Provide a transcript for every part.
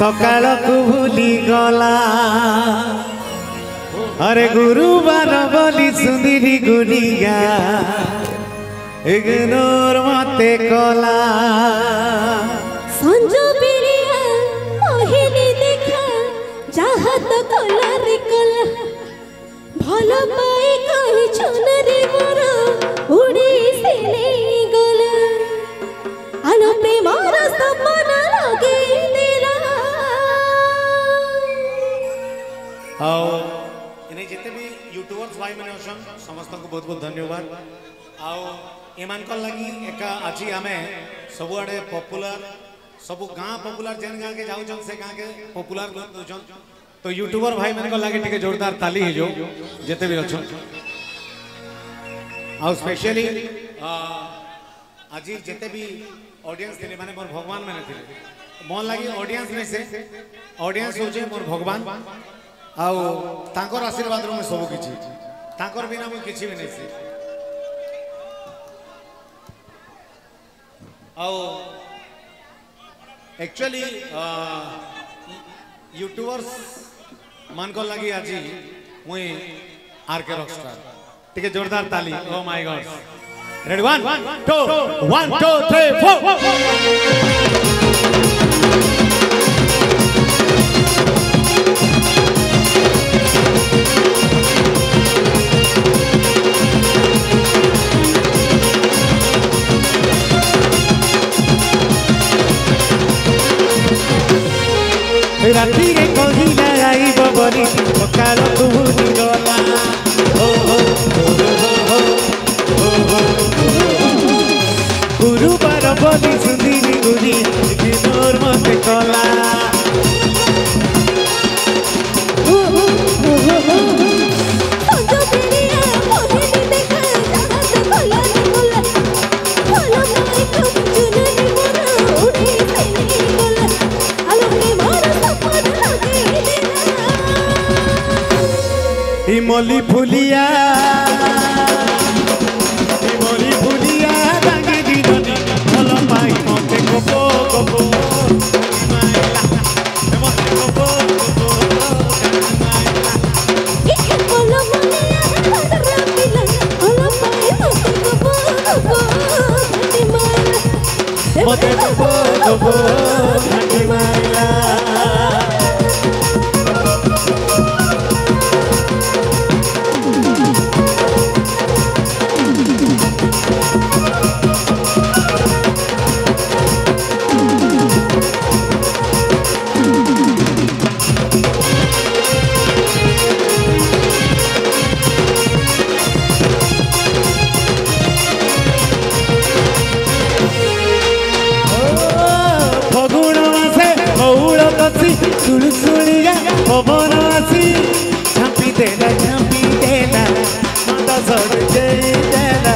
सकाल को भूली गला अरे गुरुवार बोली सुंदरी गुनिगा इग्नोर मते कला संजो बिरिया पहले देखा जहाँ तो कला रे कला भला पाई कही छुनरे मोरा उड़ी से नहीं गला आलो प्रेमार सपना लगे दिला आओ इन्हें जितने भी यूट्यूबर्स भाई मैंने असन समस्त को बहुत बहुत धन्यवाद आओ एमान को लगी एक आज आमे सब आड़े पॉपुलर सब गाँ पॉपुलर जेन गाँ के जाऊँ से गाँ के पॉपुलर दूचन तो यूट्यूबर भाई मैंने को लगे टिके जोरदार ताली है जो जिते भी अच्छन आओ स्पेशली आज जिते भी ऑडियंस थे माने मोर भगवान मैंने थे मन लगी ऑडियंस में से ऑडियंस हो जे मोर भगवान आओ तांकर आशीर्वाद रो मैं सब किछि तांकर बिना मैं किछि भी नहीं से आओ एक्चुअली यूट्यूबर्स मान को लगी आज मुई आरके रॉकस्टार ठीक है जोरदार ताली ओ माय गॉड रेडी 1 2 1 2 3 राती के कहिला आई बबरी सकाल को भूली गला ओ हो गुरुवार बोली सुंदरी गुनी इग्नोर मते कला संजो बिरिया पहले देखा जहाँ तो कला रे कला भला पाई कही छुनरे मोरा उड़ी से नहीं गला आलो प्रेमार सपना लगे दिला इमली फुलिया रंगी दीदनी भल पाई मते गोपो गोपो मते गोपो गोपो एक बोलो मनिया पंद्रह पिला भला पाई मते गोपो गोपो घटी मारा मते गोपो गोपो घटी मारा सुलसुलिया पवन आसी झांपी देला मत सर देला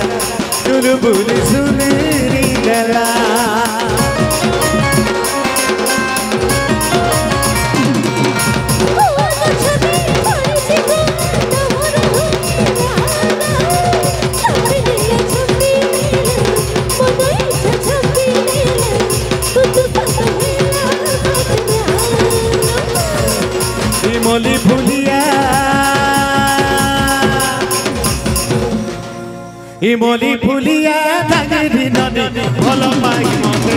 चुलबुली सुनेरी गला इमली फुलिया धागे नदी भल पाई मते